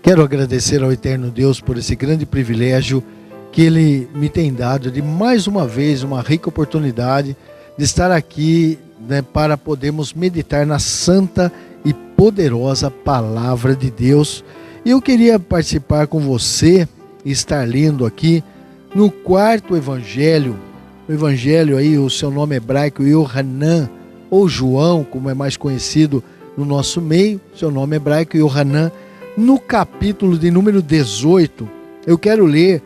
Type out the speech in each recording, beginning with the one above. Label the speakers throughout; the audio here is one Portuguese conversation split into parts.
Speaker 1: Quero agradecer ao Eterno Deus por esse grande privilégio que Ele me tem dado de mais uma vez uma rica oportunidade de estar aqui, para podermos meditar na santa e poderosa Palavra de Deus. E eu queria participar com você e estar lendo aqui no quarto Evangelho, o Evangelho aí, o seu nome hebraico Yohanan, ou João, como é mais conhecido no nosso meio, seu nome hebraico Yohanan. No capítulo de número 18, eu quero ler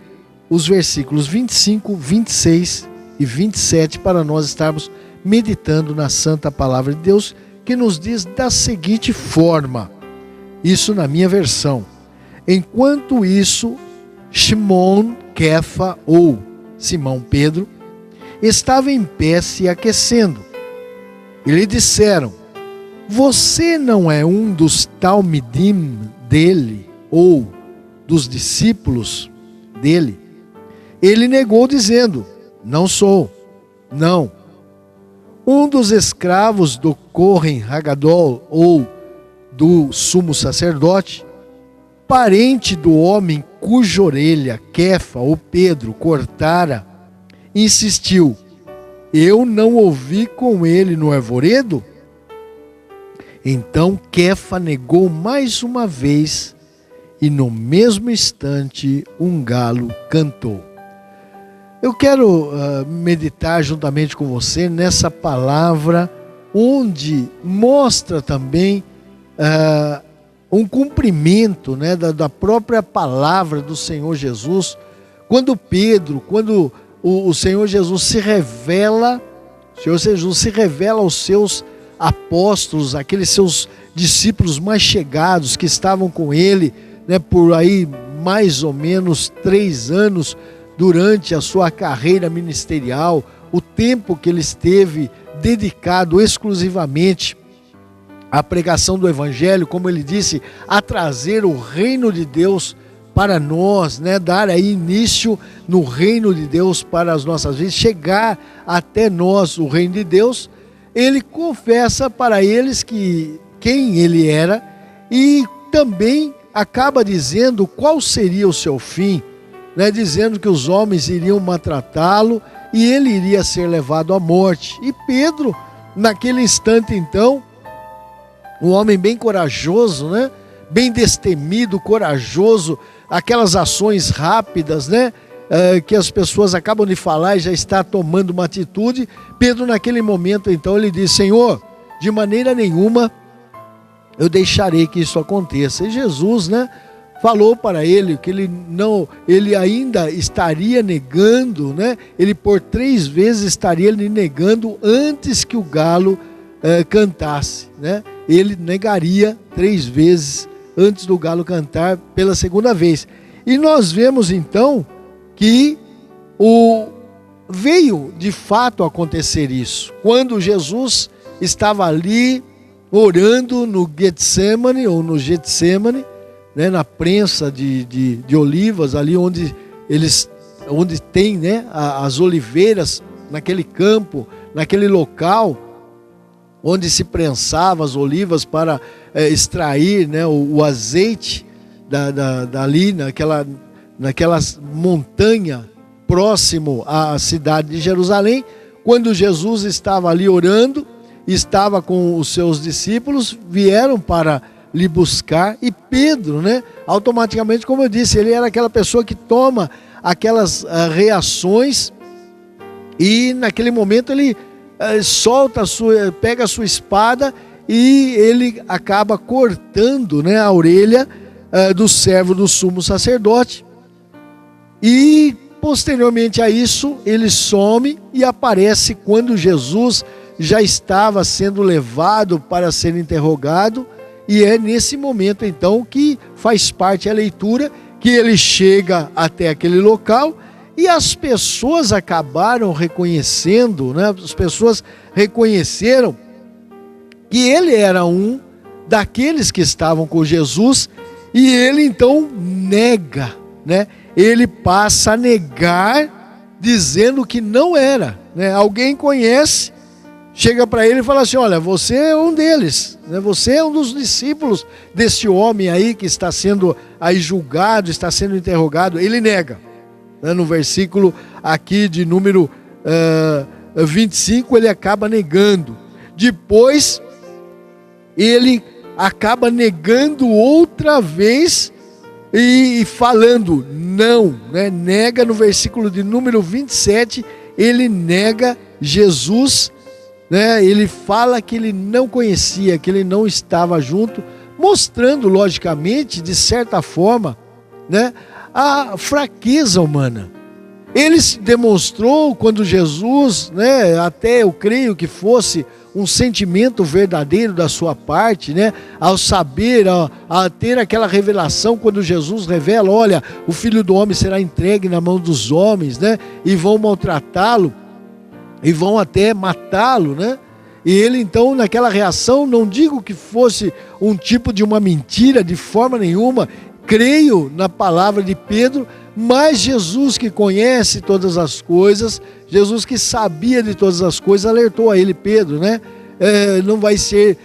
Speaker 1: os versículos 25, 26 e 27 para nós estarmos meditando na santa palavra de Deus, que nos diz da seguinte forma, isso na minha versão: enquanto isso, Shimon Kefa, ou Simão Pedro, estava em pé se aquecendo. E lhe disseram: você não é um dos talmidim dele, ou dos discípulos dele? Ele negou, dizendo: não sou, não. Um dos escravos do Kohen Hagadol, ou do sumo sacerdote, parente do homem cuja orelha Kefa, ou Pedro, cortara, insistiu: eu não ouvi com ele no arvoredo? Então Kefa negou mais uma vez, e no mesmo instante um galo cantou. Eu quero meditar juntamente com você nessa palavra, onde mostra também um cumprimento, da própria palavra do Senhor Jesus, quando o Senhor Jesus se revela, aos seus apóstolos, aqueles seus discípulos mais chegados que estavam com ele, por aí mais ou menos 3 anos durante a sua carreira ministerial, o tempo que ele esteve dedicado exclusivamente à pregação do Evangelho, como ele disse, a trazer o reino de Deus para nós, dar aí início no reino de Deus para as nossas vidas, chegar até nós o reino de Deus. Ele confessa para eles quem ele era e também acaba dizendo qual seria o seu fim, dizendo que os homens iriam maltratá-lo e ele iria ser levado à morte. E Pedro, naquele instante então, um homem bem corajoso, bem destemido, corajoso, aquelas ações rápidas, que as pessoas acabam de falar e já está tomando uma atitude. Pedro, naquele momento então, ele diz: Senhor, de maneira nenhuma eu deixarei que isso aconteça. E Jesus, falou para ele que ele ainda estaria negando, ele por 3 vezes estaria lhe negando antes que o galo cantasse, ele negaria 3 vezes antes do galo cantar pela segunda vez. E nós vemos então que veio de fato acontecer isso, quando Jesus estava ali orando no Getsemane, na prensa de olivas, ali onde tem as oliveiras, naquele campo, naquele local onde se prensava as olivas para extrair o azeite dali, naquela montanha próximo à cidade de Jerusalém. Quando Jesus estava ali orando, estava com os seus discípulos, vieram para lhe buscar, e Pedro, automaticamente, como eu disse, ele era aquela pessoa que toma aquelas reações, e naquele momento ele pega a sua espada e ele acaba cortando a orelha do servo do sumo sacerdote. E posteriormente a isso ele some e aparece quando Jesus já estava sendo levado para ser interrogado, e é nesse momento então que faz parte a leitura, que ele chega até aquele local e as pessoas acabaram reconhecendo, as pessoas reconheceram que ele era um daqueles que estavam com Jesus, e ele então nega, ele passa a negar, dizendo que não era, Alguém conhece, chega para ele e fala assim: olha, você é um deles, né? Você é um dos discípulos desse homem aí que está sendo aí julgado, está sendo interrogado. Ele nega, né? No versículo aqui de número 25, ele acaba negando. Depois ele acaba negando outra vez e falando não, né? Nega no versículo de número 27, ele nega Jesus, né? Ele fala que ele não conhecia, que ele não estava junto, mostrando logicamente, de certa forma, né, a fraqueza humana. Ele se demonstrou quando Jesus, né, até eu creio que fosse um sentimento verdadeiro da sua parte, né, ao saber, a ter aquela revelação, quando Jesus revela: olha, o Filho do Homem será entregue na mão dos homens, né, e vão maltratá-lo, e vão até matá-lo, né? E ele então, naquela reação, não digo que fosse um tipo de uma mentira, de forma nenhuma, creio na palavra de Pedro, mas Jesus, que conhece todas as coisas, Jesus que sabia de todas as coisas, alertou a ele: Pedro, né? Não vai ser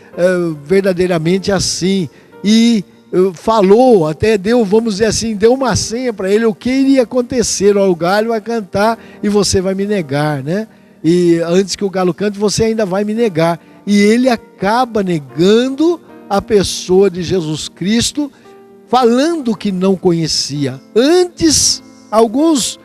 Speaker 1: verdadeiramente assim. E falou, até deu, vamos dizer assim, deu uma senha para ele, o que iria acontecer: ó, o galho vai cantar e você vai me negar, né? E antes que o galo cante, você ainda vai me negar. E ele acaba negando a pessoa de Jesus Cristo, falando que não conhecia. Antes, alguns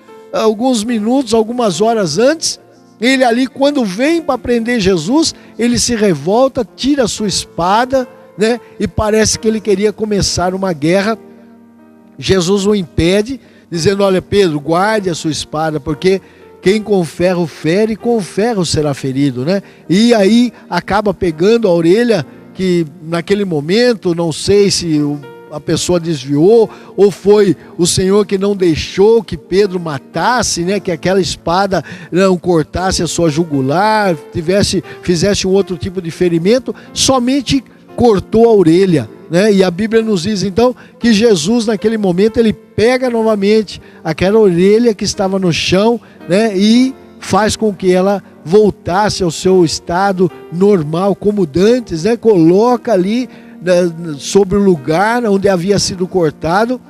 Speaker 1: minutos, algumas horas antes, ele ali, quando vem para prender Jesus, ele se revolta, tira a sua espada, né? E parece que ele queria começar uma guerra. Jesus o impede, dizendo: olha, Pedro, guarde a sua espada, porque quem com ferro fere, com ferro será ferido, né? E aí acaba pegando a orelha, que naquele momento, não sei se a pessoa desviou, ou foi o Senhor que não deixou que Pedro matasse, né? Que aquela espada não cortasse a sua jugular, fizesse um outro tipo de ferimento, somente cortou a orelha, né? E a Bíblia nos diz então que Jesus, naquele momento, ele pega novamente aquela orelha que estava no chão, né? E faz com que ela voltasse ao seu estado normal, como dantes, né? Coloca ali sobre o lugar onde havia sido cortado,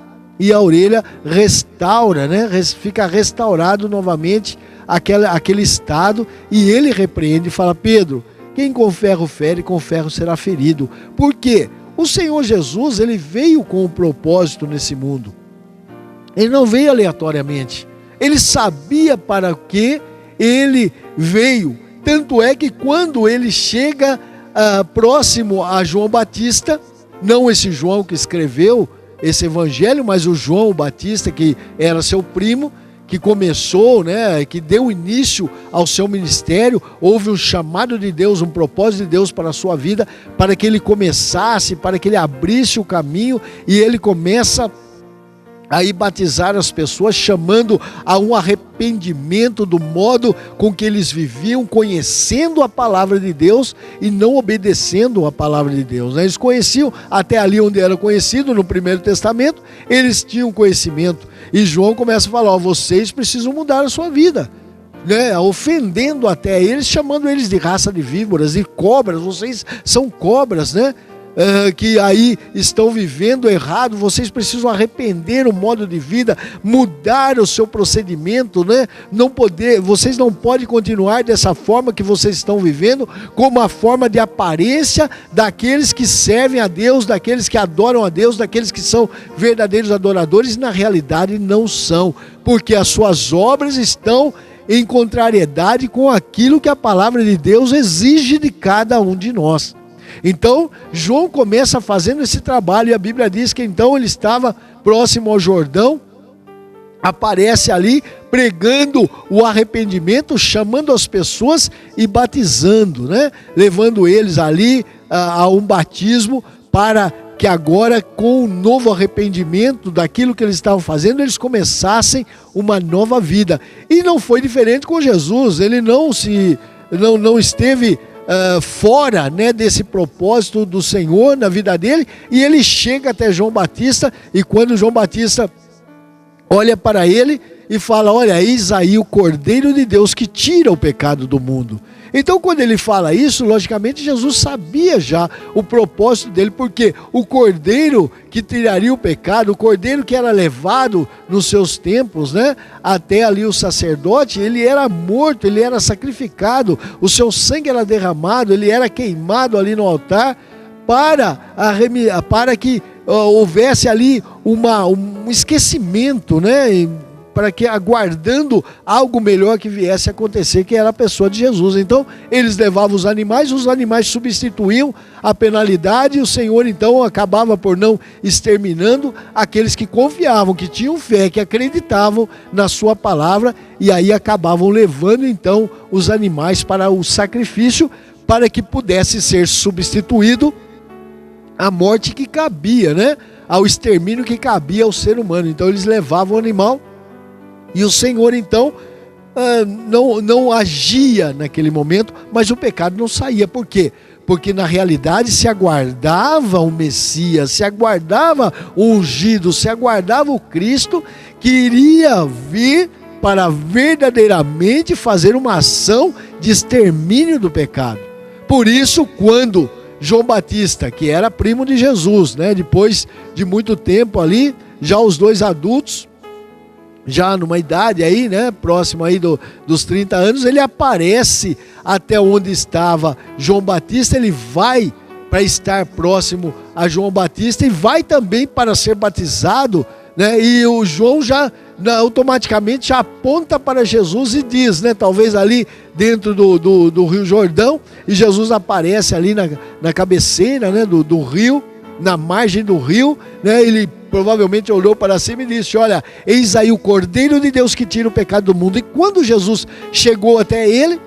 Speaker 1: e a orelha restaura, né? Fica restaurado novamente aquele estado. E ele repreende e fala: Pedro, quem com ferro fere, com ferro será ferido. Por quê? O Senhor Jesus, ele veio com um propósito nesse mundo. Ele não veio aleatoriamente. Ele sabia para que ele veio. Tanto é que quando ele chega próximo a João Batista, não esse João que escreveu esse evangelho, mas o João Batista, que era seu primo, que começou, né, que deu início ao seu ministério. Houve um chamado de Deus, um propósito de Deus para a sua vida, para que ele começasse, para que ele abrisse o caminho, e ele começa aí batizar as pessoas, chamando a um arrependimento do modo com que eles viviam, conhecendo a palavra de Deus e não obedecendo a palavra de Deus, né? Eles conheciam até ali onde era conhecido, no Primeiro Testamento, eles tinham conhecimento. E João começa a falar: ó, vocês precisam mudar a sua vida, né? Ofendendo até eles, chamando eles de raça de víboras e cobras. Vocês são cobras, né? Que aí estão vivendo errado. Vocês precisam arrepender o modo de vida, mudar o seu procedimento, né? Vocês não podem continuar dessa forma que vocês estão vivendo, como a forma de aparência daqueles que servem a Deus, daqueles que adoram a Deus, daqueles que são verdadeiros adoradores, e na realidade não são, porque as suas obras estão em contrariedade com aquilo que a palavra de Deus exige de cada um de nós. Então, João começa fazendo esse trabalho, e a Bíblia diz que então ele estava próximo ao Jordão, aparece ali pregando o arrependimento, chamando as pessoas e batizando, né? Levando eles ali a um batismo, para que agora, com o novo arrependimento daquilo que eles estavam fazendo, eles começassem uma nova vida. E não foi diferente com Jesus. Ele não esteve fora, né, desse propósito do Senhor na vida dele, e ele chega até João Batista. E quando João Batista olha para ele e fala: olha, eis aí o Cordeiro de Deus que tira o pecado do mundo. Então, quando ele fala isso, logicamente Jesus sabia já o propósito dele, porque o Cordeiro que tiraria o pecado, o Cordeiro que era levado nos seus tempos, né, até ali o sacerdote, ele era morto, ele era sacrificado, o seu sangue era derramado, ele era queimado ali no altar para que houvesse ali um esquecimento, né, para que aguardando algo melhor que viesse a acontecer, que era a pessoa de Jesus. Então eles levavam os animais substituíam a penalidade, e o Senhor então acabava por não exterminando aqueles que confiavam, que tinham fé, que acreditavam na sua palavra, e aí acabavam levando então os animais para o sacrifício, para que pudesse ser substituído a morte que cabia, né, ao extermínio que cabia ao ser humano. Então eles levavam o animal, e o Senhor então não agia naquele momento, mas o pecado não saía. Por quê? Porque na realidade se aguardava o Messias, se aguardava o ungido, se aguardava o Cristo, que iria vir para verdadeiramente fazer uma ação de extermínio do pecado. Por isso, quando João Batista, que era primo de Jesus, né, depois de muito tempo ali, já os dois adultos, já numa idade aí, né, próximo aí dos 30 anos, ele aparece até onde estava João Batista, ele vai para estar próximo a João Batista e vai também para ser batizado, né, e o João já automaticamente já aponta para Jesus e diz, né, talvez ali dentro do Rio Jordão, e Jesus aparece ali na cabeceira, né, do rio, na margem do rio, né, ele provavelmente olhou para cima e disse: olha, eis aí o Cordeiro de Deus que tira o pecado do mundo. E quando Jesus chegou até ele,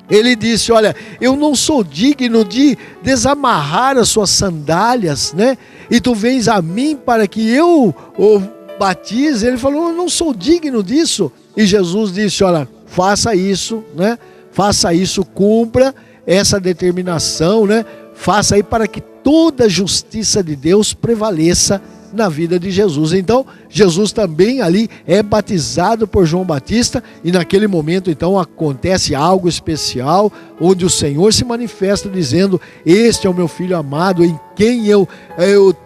Speaker 1: ele disse: olha, eu não sou digno de desamarrar as suas sandálias, né, e tu vens a mim para que eu o batize. Ele falou: eu não sou digno disso. E Jesus disse: olha, faça isso, né, faça isso, cumpra essa determinação, né, faça aí para que toda a justiça de Deus prevaleça na vida de Jesus. Então Jesus também ali é batizado por João Batista, e naquele momento então acontece algo especial, onde o Senhor se manifesta dizendo: este é o meu filho amado, em quem eu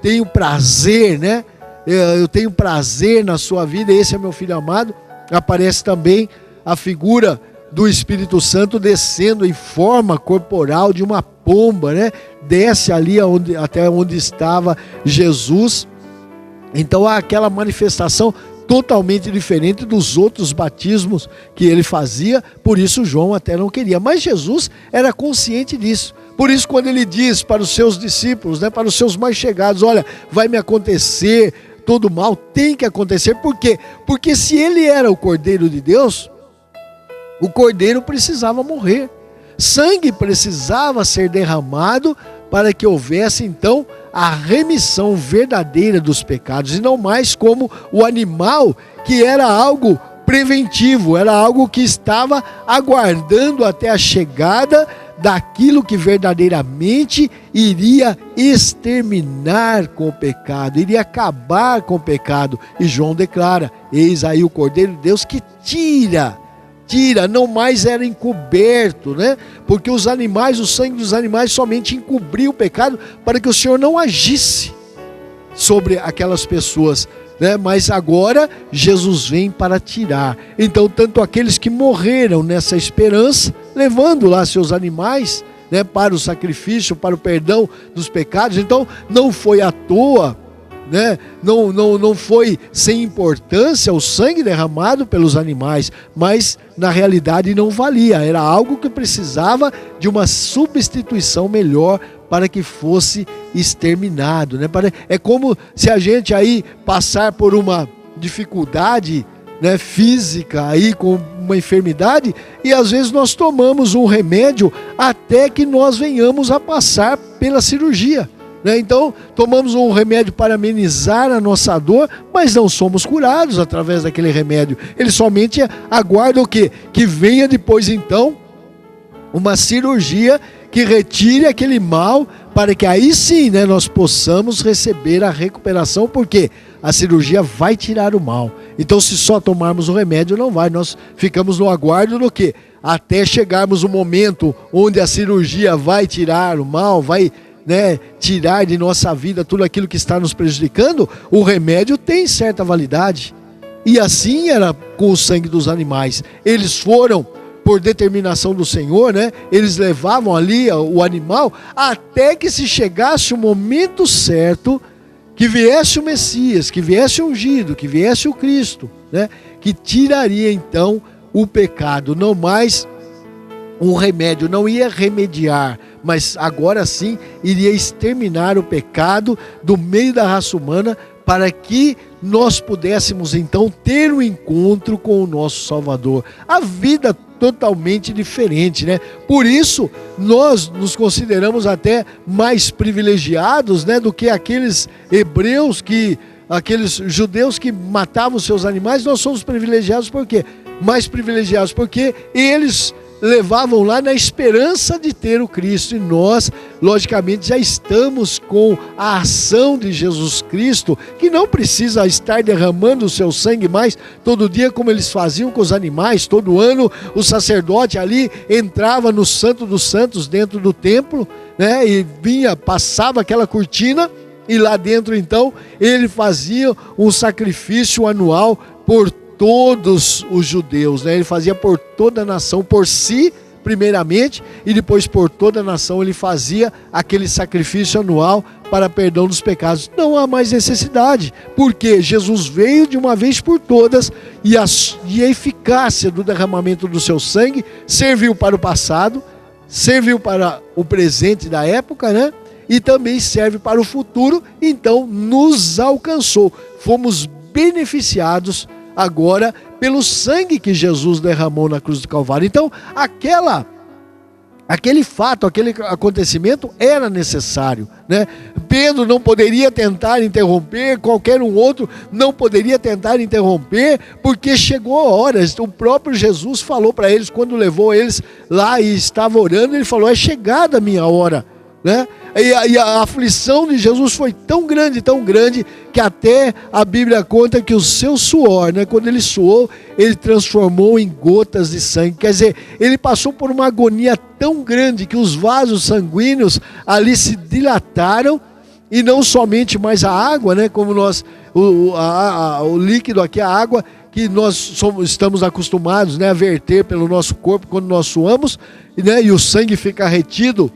Speaker 1: tenho prazer, né, eu tenho prazer na sua vida, esse é meu filho amado. Aparece também a figura do Espírito Santo descendo em forma corporal de uma pomba, né? Desce ali até onde estava Jesus. Então há aquela manifestação totalmente diferente dos outros batismos que ele fazia, por isso João até não queria, mas Jesus era consciente disso. Por isso, quando ele diz para os seus discípulos, né, para os seus mais chegados: olha, vai me acontecer todo mal, tem que acontecer. Por quê? Porque se ele era o Cordeiro de Deus, o Cordeiro precisava morrer, sangue precisava ser derramado para que houvesse então a remissão verdadeira dos pecados, e não mais como o animal, que era algo preventivo, era algo que estava aguardando até a chegada daquilo que verdadeiramente iria exterminar com o pecado, iria acabar com o pecado. E João declara: eis aí o Cordeiro de Deus que tira, não mais era encoberto, né? Porque os animais, o sangue dos animais somente encobria o pecado para que o Senhor não agisse sobre aquelas pessoas, né? Mas agora Jesus vem para tirar. Então, tanto aqueles que morreram nessa esperança, levando lá seus animais, né, para o sacrifício, para o perdão dos pecados. Então, não foi à toa, né? Não foi sem importância o sangue derramado pelos animais, mas na realidade não valia, era algo que precisava de uma substituição melhor para que fosse exterminado, né? É como se a gente aí passar por uma dificuldade, né, física aí, com uma enfermidade, e às vezes nós tomamos um remédio até que nós venhamos a passar pela cirurgia, né? Então tomamos um remédio para amenizar a nossa dor, mas não somos curados através daquele remédio. Ele somente aguarda o quê? Que venha depois então uma cirurgia que retire aquele mal para que aí sim, né, nós possamos receber a recuperação, porque a cirurgia vai tirar o mal. Então, se só tomarmos o remédio, não vai. Nós ficamos no aguardo do quê? Até chegarmos o momento onde a cirurgia vai tirar o mal, vai, né, tirar de nossa vida tudo aquilo que está nos prejudicando. O remédio tem certa validade. E assim era com o sangue dos animais. Eles foram, por determinação do Senhor, né, eles levavam ali o animal até que se chegasse o momento certo, que viesse o Messias, que viesse o ungido, que viesse o Cristo, né, que tiraria então o pecado. Não mais um remédio, não ia remediar, mas agora sim iria exterminar o pecado do meio da raça humana, para que nós pudéssemos então ter um encontro com o nosso Salvador. A vida totalmente diferente, né? Por isso nós nos consideramos até mais privilegiados, né, do que aqueles hebreus, aqueles judeus que matavam os seus animais. Nós somos privilegiados por quê? Mais privilegiados porque eles levavam lá na esperança de ter o Cristo, e nós, logicamente, já estamos com a ação de Jesus Cristo, que não precisa estar derramando o seu sangue mais todo dia, como eles faziam com os animais. Todo ano o sacerdote ali entrava no Santo dos Santos, dentro do templo, né, e passava aquela cortina, e lá dentro então ele fazia um sacrifício anual por todos os judeus, né? Ele fazia por toda a nação, por si primeiramente, e depois por toda a nação ele fazia aquele sacrifício anual para perdão dos pecados. Não há mais necessidade, porque Jesus veio de uma vez por todas, e a eficácia do derramamento do seu sangue serviu para o passado, serviu para o presente da época, né? E também serve para o futuro. Então nos alcançou, fomos beneficiados agora pelo sangue que Jesus derramou na cruz do Calvário. Então aquele fato, aquele acontecimento era necessário, né? Pedro não poderia tentar interromper, qualquer um outro não poderia tentar interromper, porque chegou a hora. O próprio Jesus falou para eles, quando levou eles lá e estava orando, ele falou: é chegada a minha hora, né? E a aflição de Jesus foi tão grande, que até a Bíblia conta que o seu suor, né, quando ele suou, ele transformou em gotas de sangue. Quer dizer, ele passou por uma agonia tão grande que os vasos sanguíneos ali se dilataram, e não somente mais a água, né, como o líquido aqui, a água, que nós estamos acostumados, né, a verter pelo nosso corpo quando nós suamos, né, e o sangue fica retido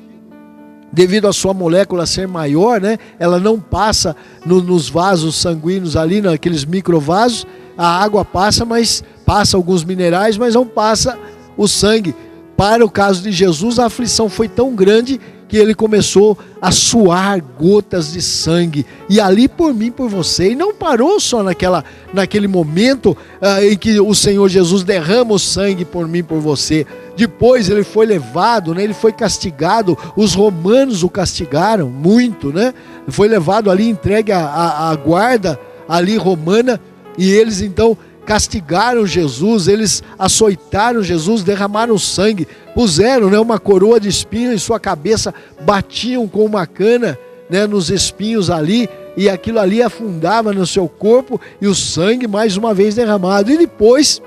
Speaker 1: devido à sua molécula ser maior, né? Ela não passa nos vasos sanguíneos ali, naqueles microvasos. A água passa, mas passa alguns minerais, mas não passa o sangue. Para o caso de Jesus, a aflição foi tão grande que ele começou a suar gotas de sangue, e ali por mim, por você. E não parou só naquele momento em que o Senhor Jesus derrama o sangue por mim, por você. Depois ele foi levado, né? Ele foi castigado. Os romanos o castigaram muito, né? Foi levado ali, entregue à guarda ali romana, e eles então castigaram Jesus, eles açoitaram Jesus, derramaram sangue, puseram, né, uma coroa de espinhos em sua cabeça, batiam com uma cana, né, nos espinhos ali, e aquilo ali afundava no seu corpo, e o sangue mais uma vez derramado. E depois,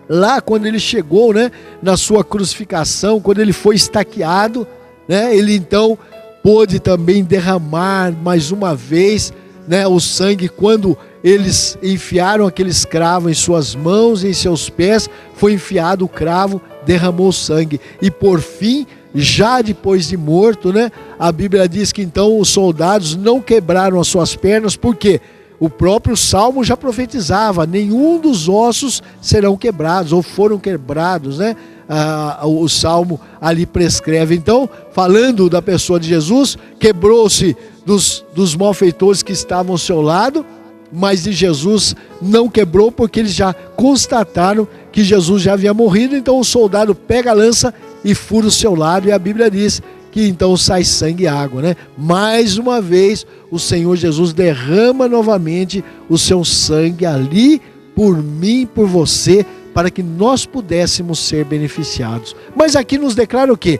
Speaker 1: lá quando ele chegou, né, na sua crucificação, quando ele foi estaqueado, né, ele então pôde também derramar mais uma vez, né, o sangue. Quando eles enfiaram aqueles cravos em suas mãos e em seus pés, foi enfiado o cravo, derramou sangue. E por fim, já depois de morto, né, a Bíblia diz que então os soldados não quebraram as suas pernas, porque o próprio Salmo já profetizava: nenhum dos ossos serão quebrados, ou foram quebrados, né? O Salmo ali prescreve. Então, falando da pessoa de Jesus, quebrou-se dos malfeitores que estavam ao seu lado, mas de Jesus não quebrou, porque eles já constataram que Jesus já havia morrido. Então o soldado pega a lança e fura o seu lado, e a Bíblia diz que então sai sangue e água, né? Mais uma vez o Senhor Jesus derrama novamente o seu sangue ali por mim e por você, para que nós pudéssemos ser beneficiados. Mas aqui nos declara o quê?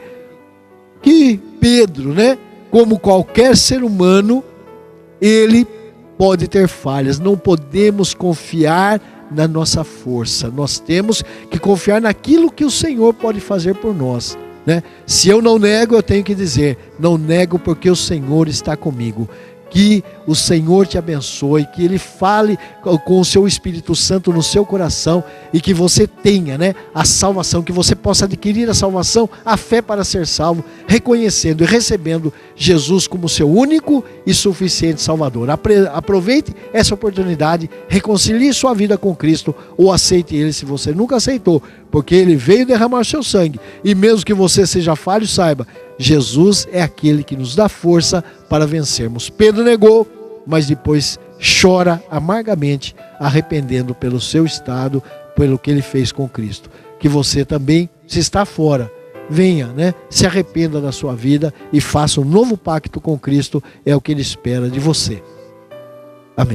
Speaker 1: Que Pedro, né, como qualquer ser humano, ele pode ter falhas. Não podemos confiar na nossa força. Nós temos que confiar naquilo que o Senhor pode fazer por nós, né? Se eu não nego, eu tenho que dizer: não nego porque o Senhor está comigo. Que o Senhor te abençoe, que Ele fale com o seu Espírito Santo no seu coração e que você tenha, né, a salvação, que você possa adquirir a salvação, a fé para ser salvo, reconhecendo e recebendo Jesus como seu único e suficiente Salvador. Aproveite essa oportunidade, reconcilie sua vida com Cristo ou aceite Ele se você nunca aceitou, porque Ele veio derramar seu sangue, e mesmo que você seja falho, saiba, Jesus é aquele que nos dá força para vencermos. Pedro negou, mas depois chora amargamente, arrependendo pelo seu estado, pelo que ele fez com Cristo. Que você também, se está fora, venha, né? Se arrependa da sua vida e faça um novo pacto com Cristo, é o que Ele espera de você. Amém.